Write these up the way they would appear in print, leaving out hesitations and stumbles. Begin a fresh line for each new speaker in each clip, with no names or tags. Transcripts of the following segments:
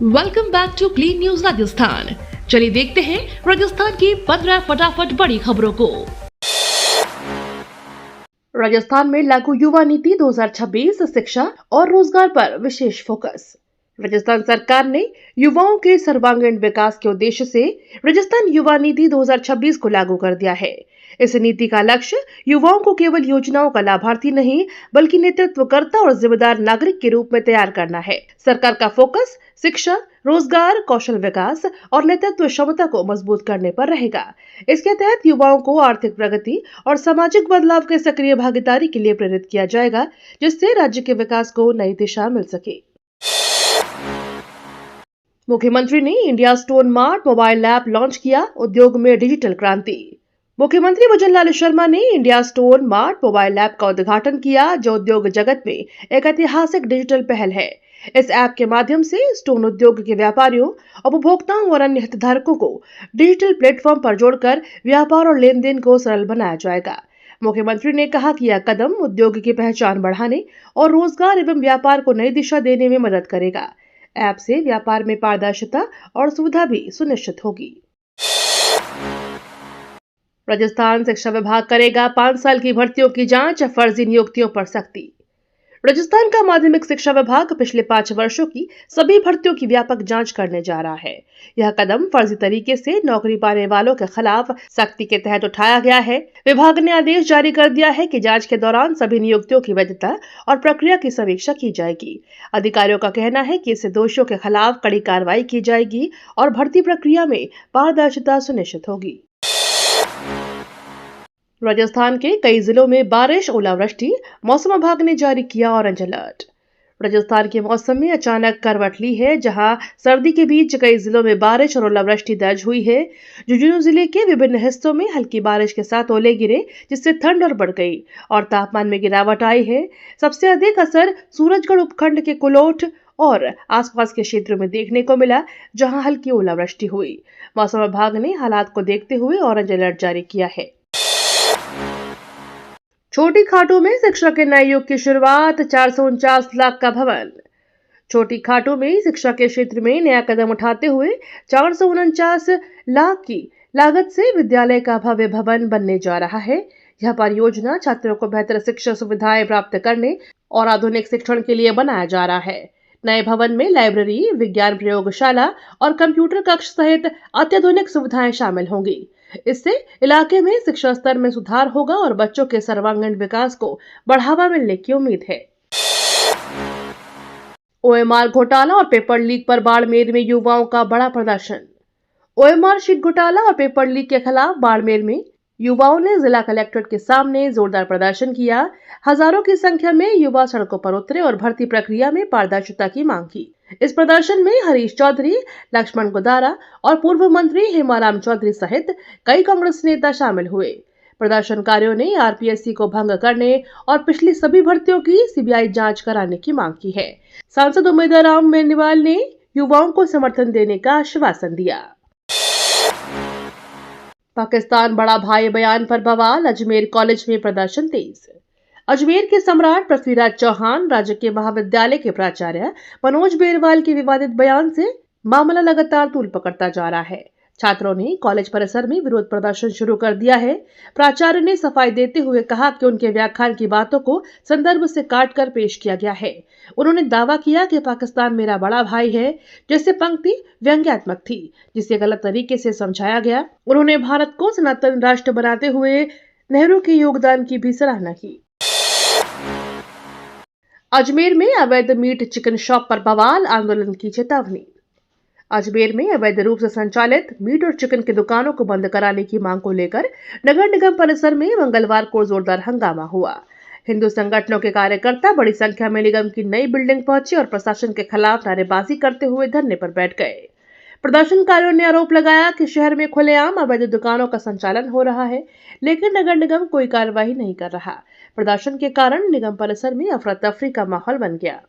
Welcome back to clean news Rajasthan. चलिए देखते हैं राजस्थान की 15 फटाफट बड़ी खबरों को। राजस्थान में लागू युवा नीति 2026 शिक्षा और रोजगार पर विशेष फोकस। राजस्थान सरकार ने युवाओं के सर्वांगीण विकास के उद्देश्य से राजस्थान युवा नीति 2026 को लागू कर दिया है। इस नीति का लक्ष्य युवाओं को केवल योजनाओं का लाभार्थी नहीं बल्कि नेतृत्वकर्ता और जिम्मेदार नागरिक के रूप में तैयार करना है। सरकार का फोकस शिक्षा, रोजगार, कौशल विकास और नेतृत्व क्षमता को मजबूत करने पर रहेगा। इसके तहत युवाओं को आर्थिक प्रगति और सामाजिक बदलाव के सक्रिय भागीदारी के लिए प्रेरित किया जाएगा, जिससे राज्य के विकास को नई दिशा मिल सके। मुख्यमंत्री ने India stone mart mobile app launch किया, उद्योग में डिजिटल क्रांति। मुख्यमंत्री भजनलाल शर्मा ने India stone mart mobile app का उद्घाटन किया, जो उद्योग जगत में एक ऐतिहासिक डिजिटल पहल है। इस ऐप के माध्यम से स्टोन उद्योग के व्यापारियों, उपभोक्ताओं और अन्य हितधारकों को डिजिटल प्लेटफॉर्म पर जोड़कर व्यापार और लेन देन को सरल बनाया जाएगा। मुख्यमंत्री ने कहा कि यह कदम उद्योग की पहचान बढ़ाने और रोजगार एवं व्यापार को नई दिशा देने में मदद करेगा। ऐप से व्यापार में पारदर्शिता और सुविधा भी सुनिश्चित होगी। राजस्थान शिक्षा विभाग करेगा 5 साल की भर्तियों की जांच, फर्जी नियुक्तियों पर सख्ती। राजस्थान का माध्यमिक शिक्षा विभाग पिछले 5 वर्षों की सभी भर्तियों की व्यापक जांच करने जा रहा है। यह कदम फर्जी तरीके से नौकरी पाने वालों के खिलाफ सख्ती के तहत उठाया गया है। विभाग ने आदेश जारी कर दिया है कि जांच के दौरान सभी नियुक्तियों की वैधता और प्रक्रिया की समीक्षा की जाएगी। अधिकारियों का कहना है कि इससे दोषियों के खिलाफ कड़ी कार्रवाई की जाएगी और भर्ती प्रक्रिया में पारदर्शिता सुनिश्चित होगी। राजस्थान के कई जिलों में बारिश, ओलावृष्टि, मौसम विभाग ने जारी किया ऑरेंज अलर्ट। राजस्थान के मौसम में अचानक करवट ली है, जहां सर्दी के बीच कई जिलों में बारिश और ओलावृष्टि दर्ज हुई है। झुंझुनू जिले के विभिन्न हिस्सों में हल्की बारिश के साथ ओले गिरे, जिससे ठंड और बढ़ गई और तापमान में गिरावट आई है। सबसे अधिक असर सूरजगढ़ उपखंड के कुलोट और आसपास के क्षेत्रों में देखने को मिला, जहां हल्की ओलावृष्टि हुई। मौसम विभाग ने हालात को देखते हुए ऑरेंज अलर्ट जारी किया है। छोटी खाटू में शिक्षा के नए युग की शुरुआत, 449 लाख का भवन। छोटी खाटू में शिक्षा के क्षेत्र में नया कदम उठाते हुए 449 लाख की लागत से विद्यालय का भव्य भवन बनने जा रहा है। यह परियोजना छात्रों को बेहतर शिक्षा सुविधाएं प्राप्त करने और आधुनिक शिक्षण के लिए बनाया जा रहा है। नए भवन में लाइब्रेरी, विज्ञान प्रयोगशाला और कंप्यूटर कक्ष सहित अत्याधुनिक सुविधाएं शामिल होंगी। इससे इलाके में शिक्षा स्तर में सुधार होगा और बच्चों के सर्वांगीण विकास को बढ़ावा मिलने की उम्मीद है। ओएमआर घोटाला और पेपर लीक पर बाड़मेर में युवाओं का बड़ा प्रदर्शन। ओएमआर शीट घोटाला और पेपर लीक के खिलाफ बाड़मेर में युवाओं ने जिला कलेक्ट्रेट के सामने जोरदार प्रदर्शन किया। हजारों की संख्या में युवा सड़कों पर उतरे और भर्ती प्रक्रिया में पारदर्शिता की मांग की। इस प्रदर्शन में हरीश चौधरी, लक्ष्मण गोदारा और पूर्व मंत्री हेमाराम चौधरी सहित कई कांग्रेस नेता शामिल हुए। प्रदर्शनकारियों ने आरपीएससी को भंग करने और पिछली सभी भर्तियों की सीबीआई जांच कराने की मांग की है। सांसद उमेदराम मेनीवाल ने युवाओं को समर्थन देने का आश्वासन दिया। पाकिस्तान बड़ा भाई बयान पर बवाल, अजमेर कॉलेज में प्रदर्शन तेज। अजमेर के सम्राट पृथ्वीराज चौहान राज्य के महाविद्यालय के प्राचार्य मनोज बेरवाल के विवादित बयान से मामला लगातार तूल पकड़ता जा रहा है। छात्रों ने कॉलेज परिसर में विरोध प्रदर्शन शुरू कर दिया है। प्राचार्य ने सफाई देते हुए कहा कि उनके व्याख्यान की बातों को संदर्भ से काटकर पेश किया गया है। उन्होंने दावा किया कि पाकिस्तान मेरा बड़ा भाई है, जैसे पंक्ति व्यंग्यात्मक थी, जिसे गलत तरीके से समझाया गया। उन्होंने भारत को सनातन राष्ट्र बनाते हुए नेहरू के योगदान की भी सराहना की। अजमेर में अवैध मीट चिकन शॉप पर बवाल, आंदोलन की चेतावनी। अजमेर में अवैध रूप से संचालित मीट और चिकन की दुकानों को बंद कराने की मांग को लेकर नगर निगम परिसर में मंगलवार को जोरदार हंगामा हुआ। हिंदू संगठनों के कार्यकर्ता बड़ी संख्या में निगम की नई बिल्डिंग पहुंचे और प्रशासन के खिलाफ नारेबाजी करते हुए धरने पर बैठ गए। प्रदर्शनकारियों ने आरोप लगाया कि शहर में खुलेआम अवैध दुकानों का संचालन हो रहा है, लेकिन नगर निगम कोई कार्रवाई नहीं कर रहा। प्रदर्शन के कारण निगम परिसर में अफरा तफरी का माहौल बन गया।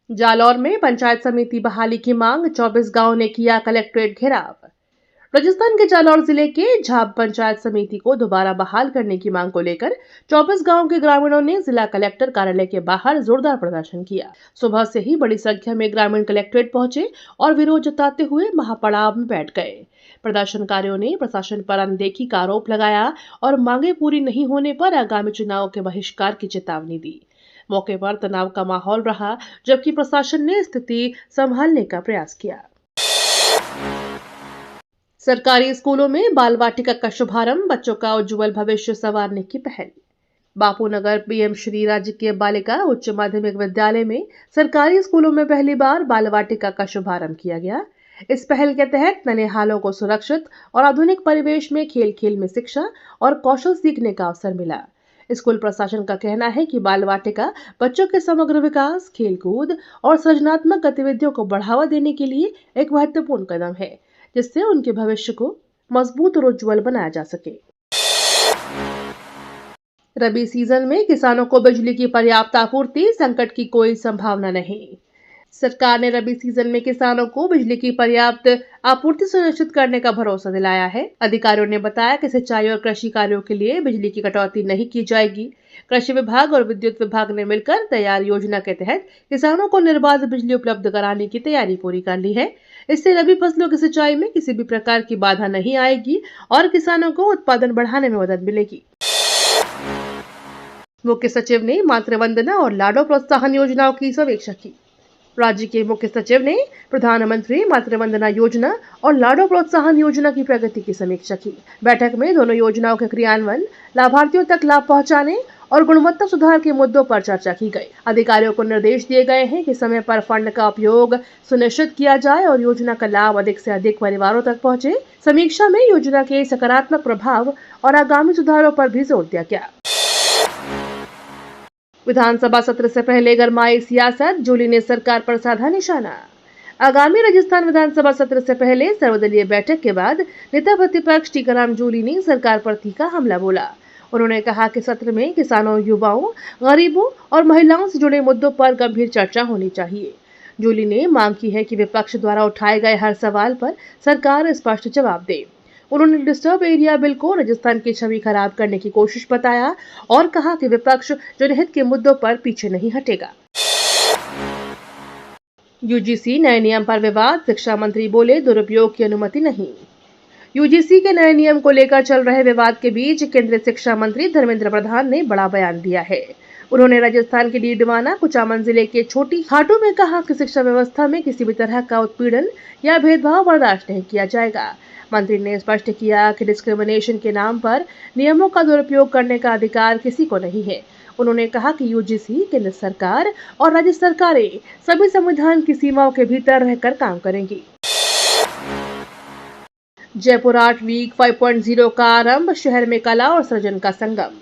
जालौर में पंचायत समिति बहाली की मांग, 24 गांवों ने किया कलेक्ट्रेट घेराव। राजस्थान के जालौर जिले के झाब पंचायत समिति को दोबारा बहाल करने की मांग को लेकर 24 गांव के ग्रामीणों ने जिला कलेक्टर कार्यालय के बाहर जोरदार प्रदर्शन किया। सुबह से ही बड़ी संख्या में ग्रामीण कलेक्ट्रेट पहुंचे और विरोध जताते हुए महापड़ाव में बैठ गए। प्रदर्शनकारियों ने प्रशासन पर अनदेखी का आरोप लगाया और मांगे पूरी नहीं होने पर आगामी चुनाव के बहिष्कार की चेतावनी दी। मौके पर तनाव का माहौल रहा, जबकि प्रशासन ने स्थिति संभालने का प्रयास किया। सरकारी स्कूलों में बाल वाटिका का शुभारंभ, बच्चों का उज्जवल भविष्य संवारने की पहल। बापूनगर पीएम श्री राजकीय बालिका उच्च माध्यमिक विद्यालय में सरकारी स्कूलों में पहली बार बाल वाटिका का शुभारंभ किया गया। इस पहल के तहत नन्हेहालों को सुरक्षित और आधुनिक परिवेश में खेल खेल में शिक्षा और कौशल सीखने का अवसर मिला। स्कूल प्रशासन का कहना है कि बाल वाटिका बच्चों के समग्र विकास, खेलकूद और सृजनात्मक गतिविधियों को बढ़ावा देने के लिए एक महत्वपूर्ण कदम है, जिससे उनके भविष्य को मजबूत और उज्जवल बनाया जा सके। रबी सीजन में किसानों को बिजली की पर्याप्त आपूर्ति, संकट की कोई संभावना नहीं। सरकार ने रबी सीजन में किसानों को बिजली की पर्याप्त आपूर्ति सुनिश्चित करने का भरोसा दिलाया है। अधिकारियों ने बताया कि सिंचाई और कृषि कार्यों के लिए बिजली की कटौती नहीं की जाएगी। कृषि विभाग और विद्युत विभाग ने मिलकर तैयार योजना के तहत किसानों को निर्बाध बिजली उपलब्ध कराने की तैयारी पूरी कर ली है। इससे रबी फसलों की सिंचाई में किसी भी प्रकार की बाधा नहीं आएगी और किसानों को उत्पादन बढ़ाने में मदद मिलेगी। मुख्य सचिव ने मातृवंदना और लाडो प्रोत्साहन योजनाओं की समीक्षा की। राज्य के मुख्य सचिव ने प्रधानमंत्री मातृवंदना योजना और लाडो प्रोत्साहन योजना की प्रगति की समीक्षा की। बैठक में दोनों योजनाओं के क्रियान्वयन, लाभार्थियों तक लाभ पहुंचाने और गुणवत्ता सुधार के मुद्दों पर चर्चा की गई। अधिकारियों को निर्देश दिए गए हैं कि समय पर फंड का उपयोग सुनिश्चित किया जाए और योजना का लाभ अधिक से अधिक परिवारों तक पहुंचे। समीक्षा में योजना के सकारात्मक प्रभाव और आगामी सुधारों पर भी जोर दिया गया। विधानसभा सत्र से पहले गरमाई सियासत, जूली ने सरकार पर साधा निशाना। आगामी राजस्थान विधानसभा सत्र से पहले सर्वदलीय बैठक के बाद नेता प्रतिपक्ष टीकाराम जूली ने सरकार पर तीखा हमला बोला। उन्होंने कहा कि सत्र में किसानों, युवाओं, गरीबों और महिलाओं से जुड़े मुद्दों पर गंभीर चर्चा होनी चाहिए। जूली ने मांग की है कि विपक्ष द्वारा उठाए गए हर सवाल पर सरकार स्पष्ट जवाब दे। उन्होंने डिस्टर्ब एरिया बिल को राजस्थान की छवि खराब करने की कोशिश बताया और कहा कि विपक्ष जनहित के मुद्दों पर पीछे नहीं हटेगा। यूजीसी नए नियम पर विवाद, शिक्षा मंत्री बोले दुरुपयोग की अनुमति नहीं। यूजीसी के नए नियम को लेकर चल रहे विवाद के बीच केंद्रीय शिक्षा मंत्री धर्मेंद्र प्रधान ने बड़ा बयान दिया है। उन्होंने राजस्थान के डीडवाना कुचामन जिले के छोटी खाटू में कहा कि शिक्षा व्यवस्था में किसी भी तरह का उत्पीड़न या भेदभाव बर्दाश्त नहीं किया जाएगा। मंत्री ने स्पष्ट किया कि डिस्क्रिमिनेशन के नाम पर नियमों का दुरुपयोग करने का अधिकार किसी को नहीं है। उन्होंने कहा कि यूजीसी, केंद्र सरकार और राज्य सरकारें सभी संविधान की सीमाओं के भीतर रहकर काम करेंगी। जयपुर आर्ट वीक 5.0 का आरंभ, शहर में कला और सृजन का संगम।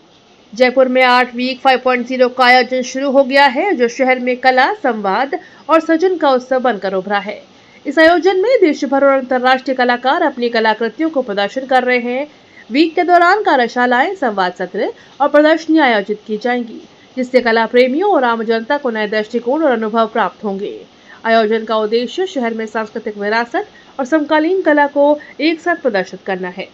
जयपुर में आर्ट वीक 5.0 का आयोजन शुरू हो गया है, जो शहर में कला, संवाद और सृजन का उत्सव बनकर उभरा है। इस आयोजन में देश भर और अंतर्राष्ट्रीय कलाकार अपनी कलाकृतियों को प्रदर्शन कर रहे हैं। वीक के दौरान कार्यशालाएं, संवाद सत्र और प्रदर्शनियां आयोजित की जाएंगी, जिससे कला प्रेमियों और आम जनता को नए दृष्टिकोण और अनुभव प्राप्त होंगे। आयोजन का उद्देश्य शहर में सांस्कृतिक विरासत और समकालीन कला को एक साथ प्रदर्शित करना है।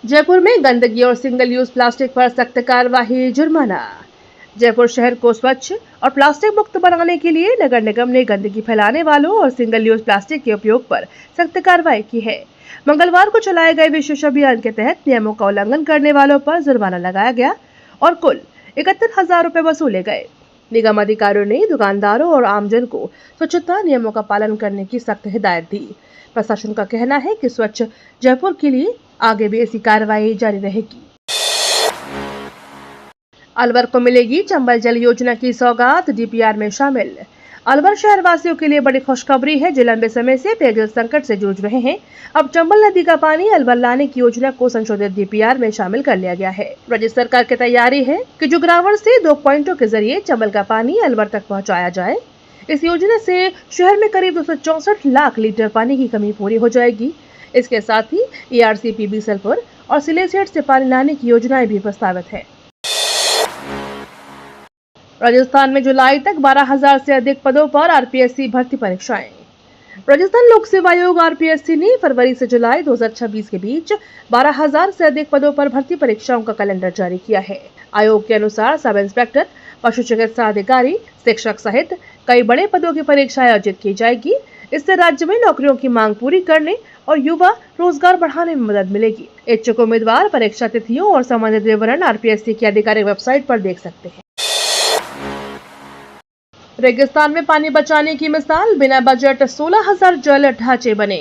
जयपुर में गंदगी और सिंगल यूज प्लास्टिक पर सख्त कार्रवाई, जुर्माना। जयपुर शहर को स्वच्छ और प्लास्टिक मुक्त बनाने के लिए नगर निगम ने गंदगी फैलाने वालों और सिंगल यूज प्लास्टिक के उपयोग पर सख्त कार्रवाई की है। मंगलवार को चलाए गए विशेष अभियान के तहत नियमों का उल्लंघन करने वालों पर जुर्माना लगाया गया और कुल 71,000 रुपए वसूले गए। निगम अधिकारियों ने दुकानदारों और आमजन को स्वच्छता नियमों का पालन करने की सख्त हिदायत दी। प्रशासन का कहना है कि स्वच्छ जयपुर के लिए आगे भी ऐसी कार्रवाई जारी रहेगी। अलवर को मिलेगी चंबल जल योजना की सौगात, डीपीआर में शामिल। अलवर शहर वासियों के लिए बड़ी खुशखबरी है, जो लंबे समय से पेयजल संकट से जूझ रहे हैं। अब चंबल नदी का पानी अलवर लाने की योजना को संशोधित डीपीआर में शामिल कर लिया गया है। राज्य सरकार की तैयारी है कि जुगरावड़ से 2 पॉइंटों के जरिए चंबल का पानी अलवर तक पहुँचाया जाए। इस योजना से शहर में करीब 264 लाख लीटर पानी की कमी पूरी हो जाएगी। इसके साथ ही ERCP बीसलपुर और सिलेसेट से पानी लाने की योजनाएं भी प्रस्तावित है। राजस्थान में जुलाई तक 12,000 से अधिक पदों पर RPSC भर्ती परीक्षाएं। राजस्थान लोक सेवा आयोग आरपीएससी ने फरवरी से जुलाई 2026 के बीच 12,000 से अधिक पदों पर भर्ती परीक्षाओं का कैलेंडर जारी किया है। आयोग के अनुसार सब इंस्पेक्टर, पशु चिकित्सा अधिकारी, शिक्षक सहित कई बड़े पदों की परीक्षा आयोजित की जाएगी। इससे राज्य में नौकरियों की मांग पूरी करने और युवा रोजगार बढ़ाने में मदद मिलेगी। इच्छुक उम्मीदवार परीक्षा तिथियों और संबंधित विवरण आरपीएससी की आधिकारिक वेबसाइट पर देख सकते हैं। रेगिस्तान में पानी बचाने की मिसाल, बिना बजट 16,000 जल ढांचे बने।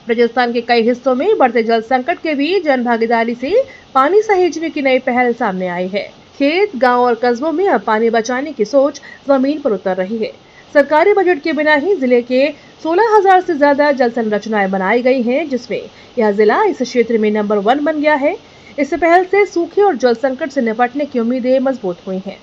राजस्थान के कई हिस्सों में बढ़ते जल संकट के बीच जन भागीदारी से पानी सहेजने की नई पहल सामने आई है। खेत, गांव और कस्बों में अब पानी बचाने की सोच जमीन पर उतर रही है। सरकारी बजट के बिना ही जिले के 16,000 से ज्यादा जल संरचनाएं बनाई गई हैं, जिसमें यह जिला इस क्षेत्र में नंबर 1 बन गया है। इस पहल से सूखे और जल संकट से निपटने की उम्मीदें मजबूत हुई हैं।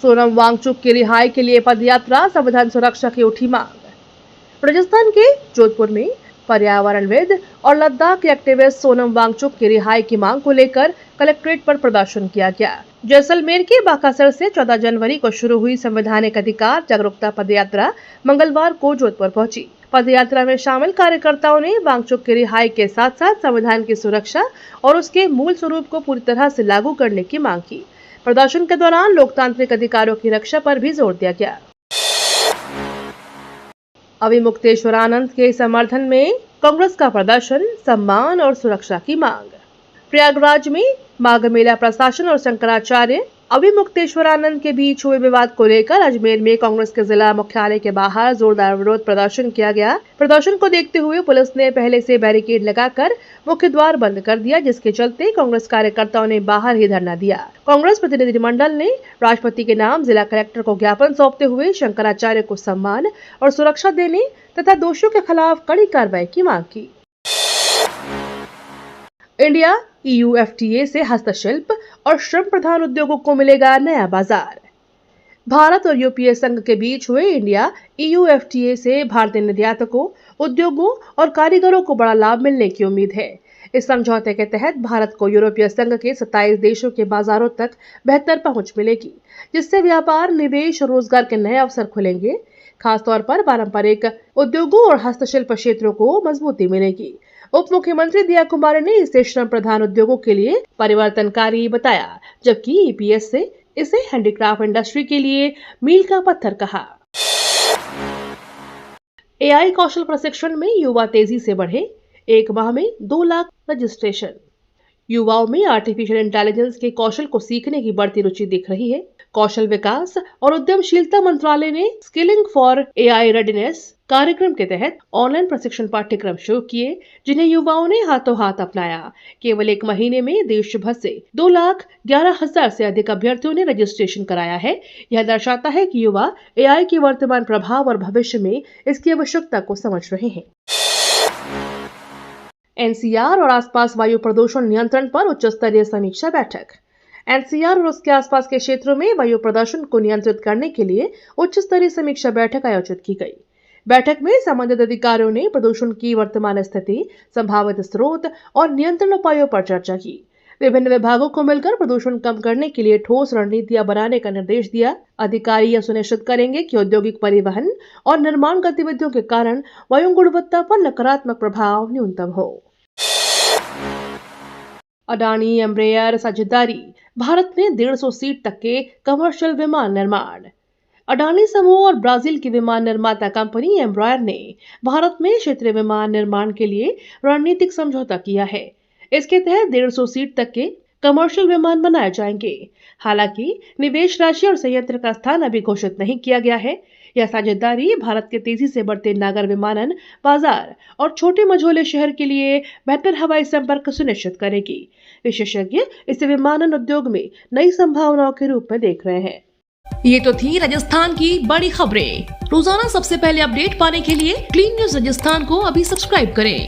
सोनम वांगचुक की रिहाई के लिए पदयात्रा, संविधान सुरक्षा की उठी मांग। राजस्थान के जोधपुर में पर्यावरणविद और लद्दाख के एक्टिविस्ट सोनम वांगचुक की रिहाई की मांग को लेकर कलेक्ट्रेट पर प्रदर्शन किया गया। जैसलमेर के बाकासर से 14 जनवरी को शुरू हुई संवैधानिक अधिकार जागरूकता पदयात्रा मंगलवार को जोधपुर पहुंची। पदयात्रा में शामिल कार्यकर्ताओं ने वांगचुक की रिहाई के साथ साथ संविधान की सुरक्षा और उसके मूल स्वरूप को पूरी तरह से लागू करने की मांग की। प्रदर्शन के दौरान लोकतांत्रिक अधिकारों की रक्षा पर भी जोर दिया गया। अविमुक्तेश्वरानंद के समर्थन में कांग्रेस का प्रदर्शन, सम्मान और सुरक्षा की मांग। प्रयागराज में माघ मेला प्रशासन और शंकराचार्य अविमुक्तेश्वरानंद के बीच हुए विवाद को लेकर अजमेर में कांग्रेस के जिला मुख्यालय के बाहर जोरदार विरोध प्रदर्शन किया गया। प्रदर्शन को देखते हुए पुलिस ने पहले से बैरिकेड लगाकर मुख्य द्वार बंद कर दिया, जिसके चलते कांग्रेस कार्यकर्ताओं ने बाहर ही धरना दिया। कांग्रेस प्रतिनिधिमंडल ने राष्ट्रपति के नाम जिला कलेक्टर को ज्ञापन सौंपते हुए शंकराचार्य को सम्मान और सुरक्षा देने तथा दोषियों के खिलाफ कड़ी कार्रवाई की मांग की। इंडिया EU FTA से हस्तशिल्प और श्रम प्रधान उद्योगों को मिलेगा नया बाजार। भारत और यूरोपीय संघ के बीच हुए इंडिया EU FTA से भारतीय निर्यातकों, उद्योगों और कारीगरों को बड़ा लाभ मिलने की उम्मीद है। इस समझौते के तहत भारत को यूरोपीय संघ के 27 देशों के बाजारों तक बेहतर पहुंच मिलेगी, जिससे व्यापार, निवेश और रोजगार के नए अवसर खुलेंगे। खासतौर पर पारंपरिक उद्योगों और हस्तशिल्प क्षेत्रों को मजबूती मिलेगी। उप मुख्यमंत्री दिया कुमारी ने इसे श्रम प्रधान उद्योगों के लिए परिवर्तनकारी बताया, जबकि EPS से इसे हैंडीक्राफ्ट इंडस्ट्री के लिए मील का पत्थर कहा। AI कौशल प्रशिक्षण में युवा तेजी से बढ़े, 1 माह में 2 लाख रजिस्ट्रेशन। युवाओं में आर्टिफिशियल इंटेलिजेंस के कौशल को सीखने की बढ़ती रुचि दिख रही है। कौशल विकास और उद्यमशीलता मंत्रालय ने स्किलिंग फॉर AI रेडीनेस कार्यक्रम के तहत ऑनलाइन प्रशिक्षण पाठ्यक्रम शुरू किए, जिन्हें युवाओं ने हाथों हाथ अपनाया। केवल 1 महीने में देश भर से 2,11,000 से अधिक अभ्यर्थियों ने रजिस्ट्रेशन कराया है। यह दर्शाता है कि युवा AI के वर्तमान प्रभाव और भविष्य में इसकी आवश्यकता को समझ रहे हैं। NCR और आसपास वायु प्रदूषण नियंत्रण पर उच्च स्तरीय समीक्षा बैठक। NCR और उसके आसपास के क्षेत्रों में वायु प्रदूषण को नियंत्रित करने के लिए उच्च स्तरीय समीक्षा बैठक आयोजित की गई। बैठक में संबंधित अधिकारियों ने प्रदूषण की वर्तमान स्थिति, संभावित स्रोत और नियंत्रण उपायों पर चर्चा की। विभिन्न विभागों को मिलकर प्रदूषण कम करने के लिए ठोस रणनीतियां बनाने का निर्देश दिया। अधिकारी यह सुनिश्चित करेंगे कि औद्योगिक परिवहन और निर्माण गतिविधियों के कारण वायु गुणवत्ता पर नकारात्मक प्रभाव न्यूनतम हो। अडानी एम्ब्रेयर साझेदारी, भारत में 150 सीट तक के कमर्शियल विमान निर्माण। अडानी समूह और ब्राजील की विमान निर्माता कंपनी एम्ब्रायर ने भारत में क्षेत्रीय विमान निर्माण के लिए रणनीतिक समझौता किया है। इसके तहत 150 सीट तक के कमर्शियल विमान बनाए जाएंगे। हालांकि निवेश राशि और संयंत्र का स्थान अभी घोषित नहीं किया गया है। यह साझेदारी भारत के तेजी से बढ़ते नागर विमानन बाजार और छोटे मझोले शहर के लिए बेहतर हवाई संपर्क सुनिश्चित करेगी। विशेषज्ञ इसे विमानन उद्योग में नई संभावनाओं के रूप में देख रहे हैं। ये तो थी राजस्थान की बड़ी खबरें। रोजाना सबसे पहले अपडेट पाने के लिए क्लीन न्यूज राजस्थान को अभी सब्सक्राइब करें।